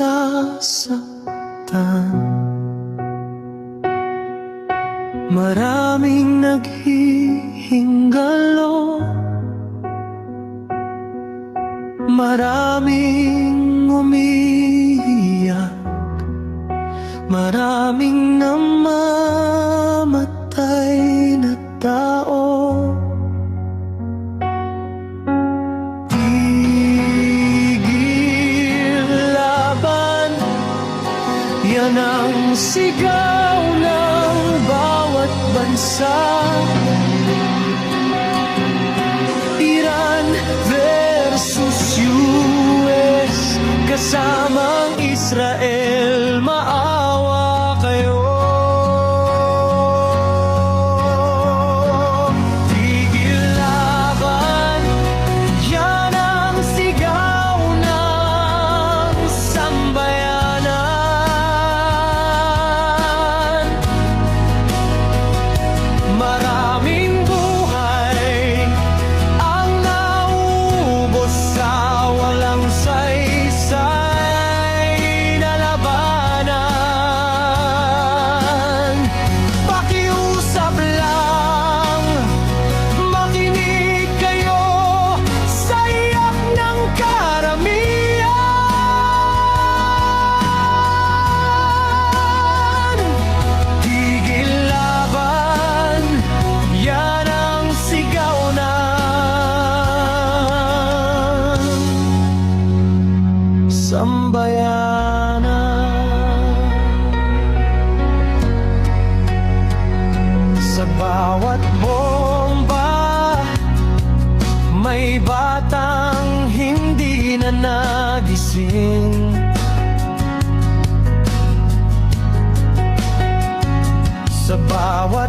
nasasaktan. Maraming naghihingalo, maraming umiiyak, maraming namamatay na tao. Tigil laban, yan ang sigaw ng bawat bansa. Iran versus US, kasamang Israel, maawa kayo. Tigil laban, yan ang sigaw ng sambayanan. Maraming buhay ang naubos sa walang saysay na labanan. Pakiusap lang, makinig kayo sa iyak ng karamihan. Tigil laban, yan ang sigaw ng sambayanan. Sa bawat bomba, may batang hindi na nagising. Sa bawat